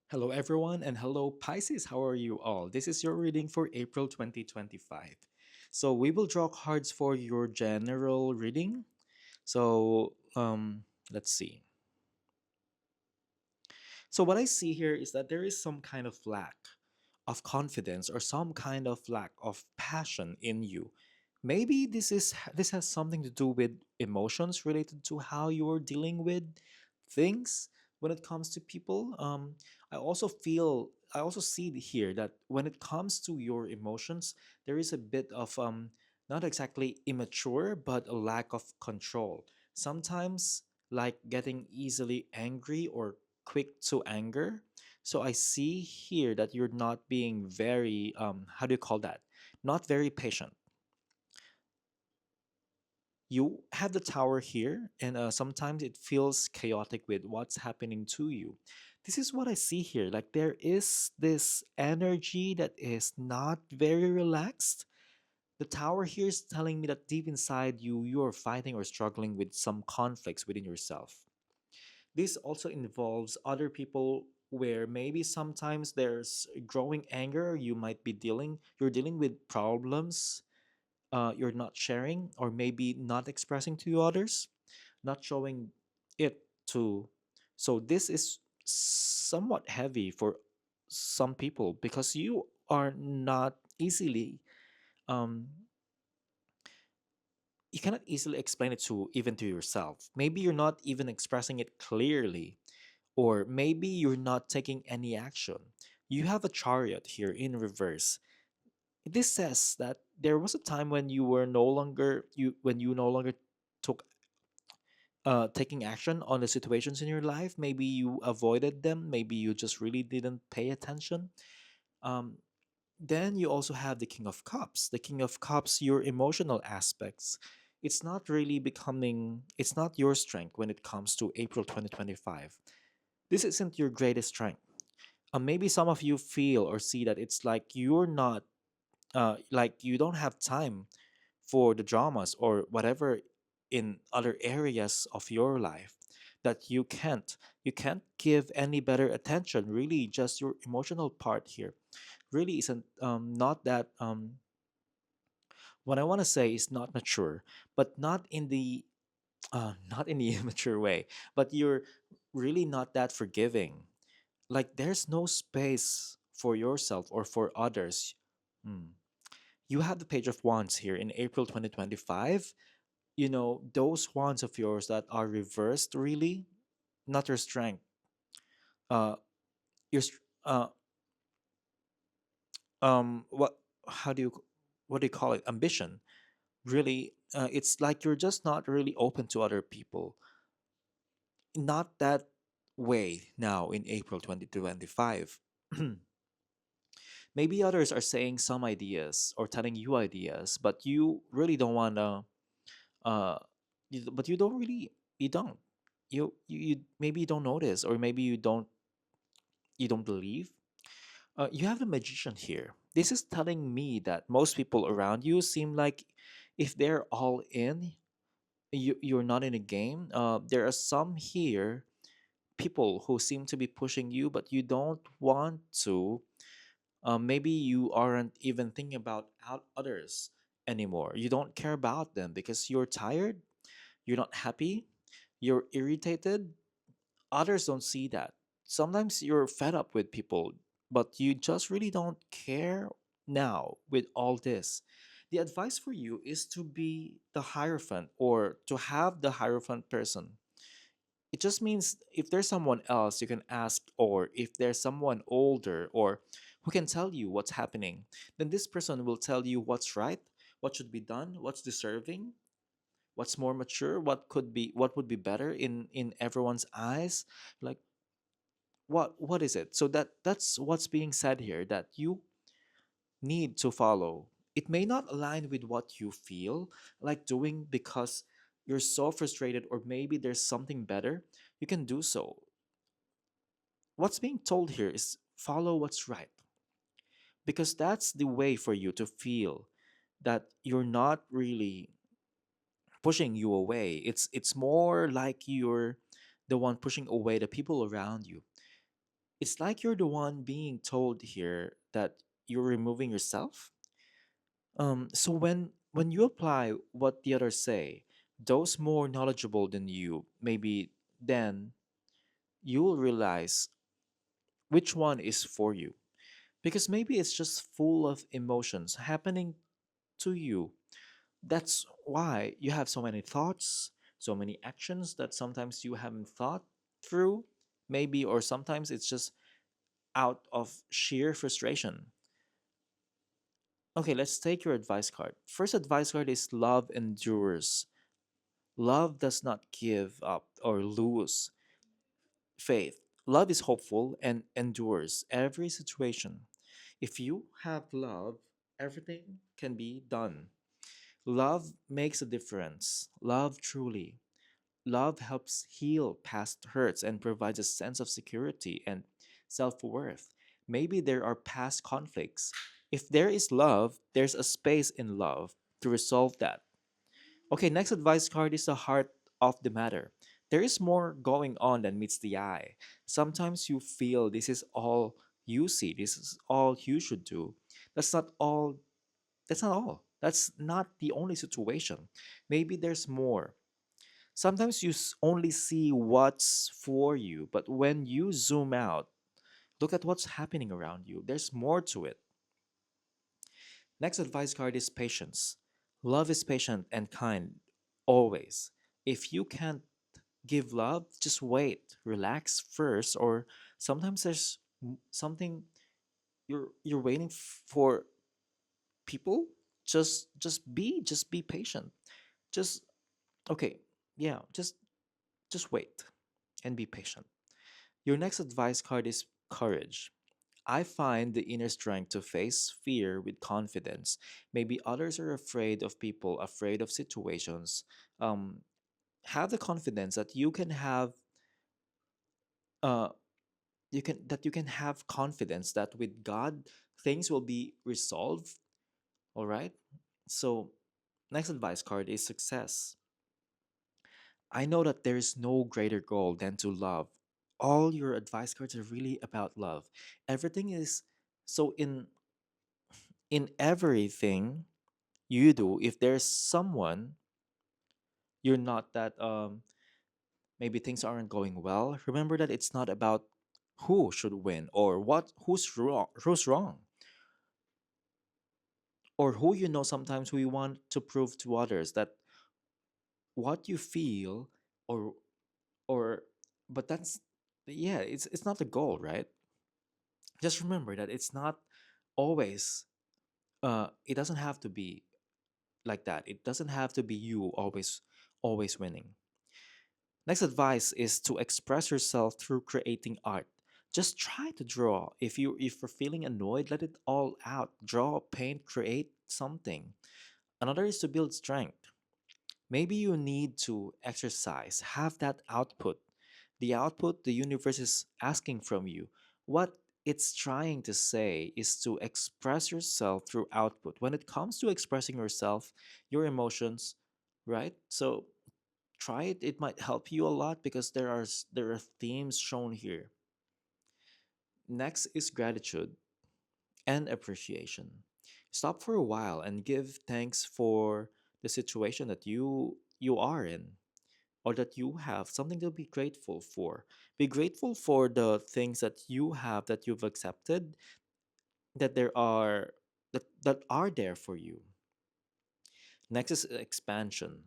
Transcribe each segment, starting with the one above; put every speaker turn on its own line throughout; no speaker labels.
Hello, everyone, and hello, Pisces. How are you all? This is your reading for April 2025. So, we will draw cards for your general reading. So, let's see. So, what I see here is that there is some kind of lack of confidence or some kind of lack of passion in you. Maybe this has something to do with emotions related to how you're dealing with things when it comes to people. I also see here that when it comes to your emotions, there is a bit of not exactly immature, but a lack of control. Sometimes, like getting easily angry or quick to anger. So I see here that you're not being very how do you call that? Not very patient. You have the tower here, and sometimes it feels chaotic with what's happening to you. This is what I see here. Like there is this energy that is not very relaxed. The tower here is telling me that deep inside you, you are fighting or struggling with some conflicts within yourself. This also involves other people where maybe sometimes there's growing anger. You're dealing with problems you're not sharing or maybe not expressing to others, not showing it to. So this is somewhat heavy for some people because you are not easily um you cannot easily explain it to even to yourself. Maybe you're not even expressing it clearly, or maybe you're not taking any action. You have a chariot here in reverse. This says that there was a time when you no longer took taking action on the situations in your life. Maybe you avoided them. Maybe you just really didn't pay attention. Um, then you also have the King of Cups. The King of Cups, your emotional aspects. It's not really becoming. It's not your strength when it comes to April 2025. This isn't your greatest strength. Maybe some of you feel or see that it's like you're not like you don't have time for the dramas or whatever in other areas of your life, that you can't give any better attention. Really, just your emotional part here really isn't not that what I want to say is not mature, but not in the not in the immature way, but you're really not that forgiving. Like there's no space for yourself or for others. Hmm. You have the Page of Wands here in April 2025. You know, those wands of yours that are reversed, really, not your strength. Uh, your, str- uh, what, how do you, what do you call it? Ambition. Really, it's like you're just not really open to other people. Not that way now in April 2025. Maybe others are saying some ideas or telling you ideas, but you really don't want to but you don't really you don't you maybe you don't notice, or maybe you don't believe. You have the Magician here. This is telling me that most people around you seem like if they're all in, you're not in a game. There are some here people who seem to be pushing you, but you don't want to. Maybe you aren't even thinking about others anymore. You don't care about them because you're tired, you're not happy, you're irritated. Others don't see that. Sometimes you're fed up with people, but you just really don't care now with all this. The advice for you is to be the Hierophant or to have the Hierophant person. It just means if there's someone else you can ask, or if there's someone older or who can tell you what's happening, then this person will tell you what's right, what should be done, what's deserving, what's more mature, what would be better in everyone's eyes. Like what is it? So that's what's being said here, that you need to follow. It may not align with what you feel like doing because you're so frustrated, or maybe there's something better. You can do so. What's being told here is follow what's right, because that's the way for you to feel that you're not really pushing you away. It's more like you're the one pushing away the people around you. It's like you're the one being told here that you're removing yourself. So when you apply what the others say, those more knowledgeable than you, maybe then you will realize which one is for you. Because maybe it's just full of emotions happening to you. That's why you have so many thoughts, so many actions that sometimes you haven't thought through, maybe, or sometimes it's just out of sheer frustration. Okay, let's take your advice card. First advice card is love endures. Love does not give up or lose faith. Love is hopeful and endures every situation. If you have love, everything can be done. Love makes a difference. Love truly. Love helps heal past hurts and provides a sense of security and self worth. Maybe there are past conflicts. If there is love, there's a space in love to resolve that. Okay, next advice card is the heart of the matter. There is more going on than meets the eye. Sometimes you feel this is all you see, this is all you should do. That's not all. That's not all. That's not the only situation. Maybe there's more. Sometimes you only see what's for you, but when you zoom out, look at what's happening around you. There's more to it. Next advice card is patience. Love is patient and kind, always. If you can't give love, just wait, relax first, or sometimes there's something you're waiting for people. Just be patient. Just okay, yeah, just wait and be patient. Your next advice card is courage. I find the inner strength to face fear with confidence. Maybe others are afraid of people, afraid of situations. Um, have the confidence that you can have uh you can have confidence that with God things will be resolved. All right. So next advice card is success. I know that there is no greater goal than to love. All your advice cards are really about love. Everything is so in everything you do, if there's someone you're not that maybe things aren't going well, remember that it's not about who should win or what who's wrong or who you know. Sometimes we want to prove to others that what you feel or or but that's yeah, it's not the goal, right? Just remember that it's not always it doesn't have to be like that. It doesn't have to be you always winning. Next advice is to express yourself through creating art. Just try to draw. If you're feeling annoyed, let it all out. Draw, paint, create something. Another is to build strength. Maybe you need to exercise, have that output. The output the universe is asking from you. What it's trying to say is to express yourself through output. When it comes to expressing yourself, your emotions, right? So try it. It might help you a lot because there are themes shown here. Next is gratitude and appreciation. Stop for a while and give thanks for the situation that you are in or that you have something to be grateful for. Be grateful for the things that you have that you've accepted that that are there for you. Next is expansion.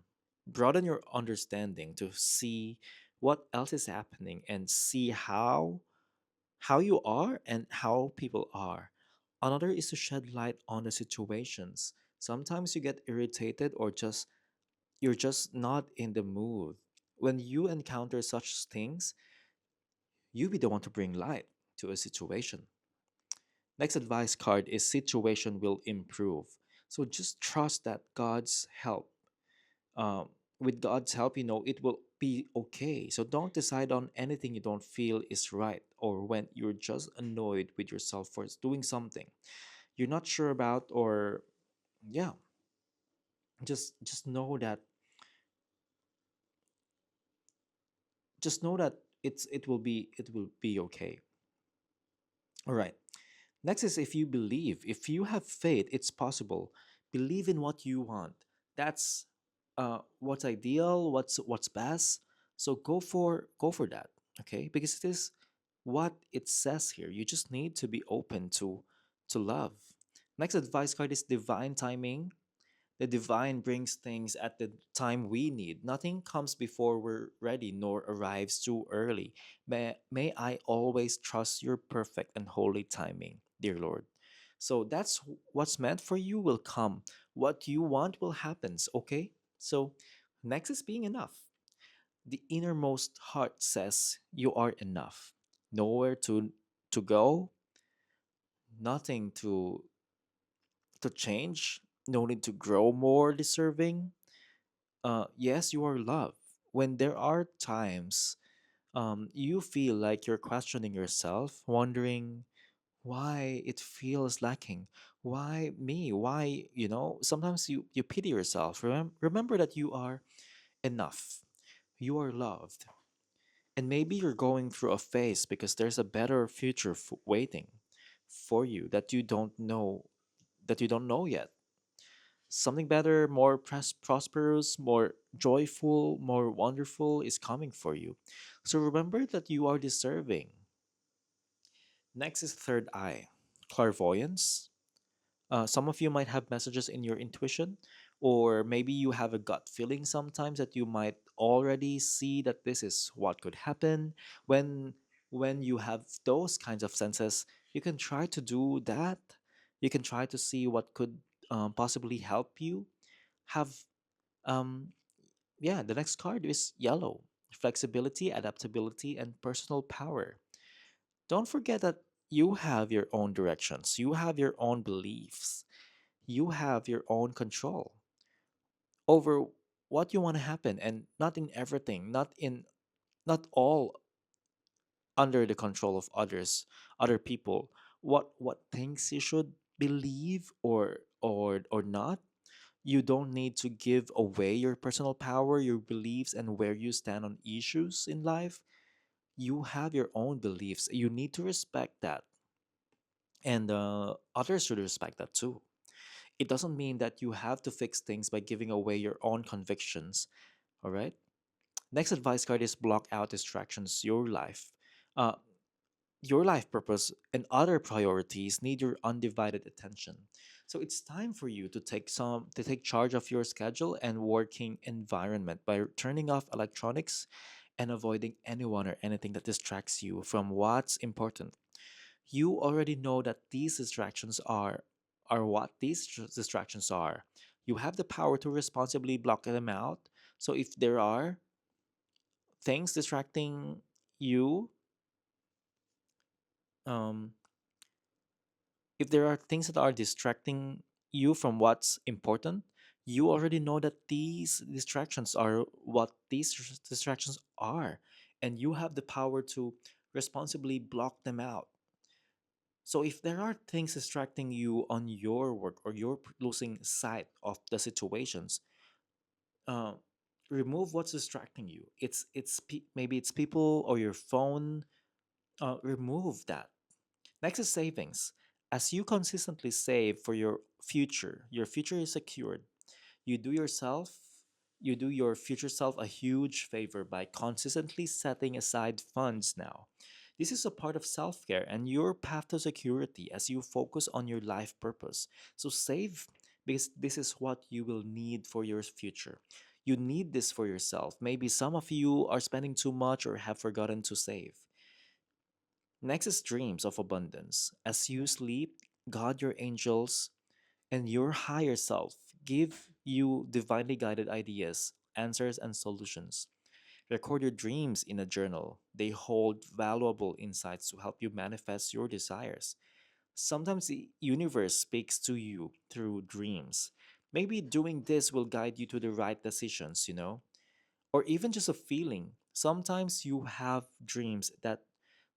Broaden your understanding to see what else is happening and see how you are and how people are. Another is to shed light on the situations. Sometimes you get irritated or just you're just not in the mood. When you encounter such things, you be the one to bring light to a situation. Next advice card is situation will improve. So just trust that God's help. With God's help, you know it will be okay. So don't decide on anything you don't feel is right or when you're just annoyed with yourself for doing something you're not sure about or yeah, just know that just know that it will be okay. All right. Next is if you believe, if you have faith, it's possible. Believe in what you want. That's what's ideal, what's best. So go for that, okay? Because it is what it says here. You just need to be open to love. Next advice card is divine timing. The divine brings things at the time we need. Nothing comes before we're ready, nor arrives too early. May I always trust your perfect and holy timing, dear Lord. So that's what's meant for you will come. What you want will happen, okay? So next is being enough. The innermost heart says you are enough. Nowhere to go, nothing to change, no need to grow more deserving. Yes, you are loved. When there are times you feel like you're questioning yourself, wondering why it feels lacking, why me, why, sometimes you pity yourself. Remember that you are enough, you are loved. And maybe you're going through a phase because there's a better future waiting for you that you don't know yet. Something better, more prosperous, more joyful, more wonderful is coming for you. So remember that you are deserving. Next is third eye, clairvoyance. Some of you might have messages in your intuition, or maybe you have a gut feeling sometimes that you might already see that this is what could happen. When you have those kinds of senses, you can try to do that. You can try to see what could possibly help you have um yeah, the next card is yellow. Flexibility, adaptability, and personal power. Don't forget that you have your own directions. You have your own beliefs. You have your own control over what you want to happen, and not in everything, not all under the control of other people. What things you should believe or not. You don't need to give away your personal power, your beliefs, and where you stand on issues in life. You have your own beliefs. You need to respect that. And others should respect that too. It doesn't mean that you have to fix things by giving away your own convictions. All right? Next advice card is block out distractions. Uh, your life purpose and other priorities need your undivided attention. So it's time for you to take charge of your schedule and working environment by turning off electronics and avoiding anyone or anything that distracts you from what's important. You already know that these distractions are what these distractions are. You have the power to responsibly block them out. So if there are things distracting you, um, if there are things that are distracting you from what's important, you already know that these distractions are what these distractions are, and you have the power to responsibly block them out. So if there are things distracting you on your work or you're losing sight of the situations, uh, remove what's distracting you. Maybe it's people or your phone. Remove that. Next is savings. As you consistently save for your future is secured. You do yourself, you do your future self a huge favor by consistently setting aside funds now. This is a part of self care and your path to security as you focus on your life purpose. So save because this is what you will need for your future. You need this for yourself. Maybe some of you are spending too much or have forgotten to save. Next is dreams of abundance. As you sleep, God, your angels, and your higher self give you divinely guided ideas, answers, and solutions. Record your dreams in a journal. They hold valuable insights to help you manifest your desires. Sometimes the universe speaks to you through dreams. Maybe doing this will guide you to the right decisions. Or even just a feeling. Sometimes you have dreams that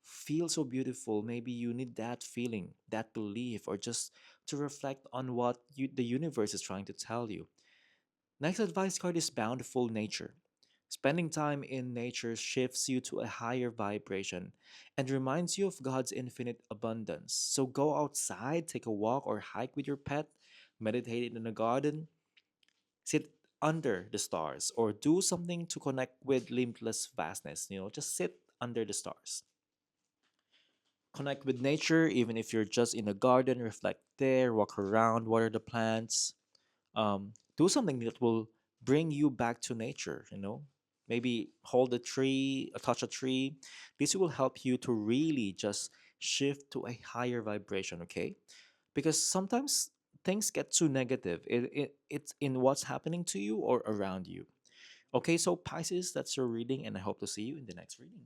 feel so beautiful. Maybe you need that feeling, that belief, or just to reflect on what the universe is trying to tell you. Next advice card is bountiful nature. Spending time in nature shifts you to a higher vibration and reminds you of God's infinite abundance. So go outside, take a walk or hike with your pet, meditate in a garden, sit under the stars, or do something to connect with limitless vastness. Just sit under the stars. Connect with nature, even if you're just in a garden, reflect there, walk around, water the plants. Do something that will bring you back to nature. Maybe hold a tree, touch a tree. This will help you to really just shift to a higher vibration, okay? Because sometimes things get too negative. It's in what's happening to you or around you. Okay, so Pisces, that's your reading, and I hope to see you in the next reading.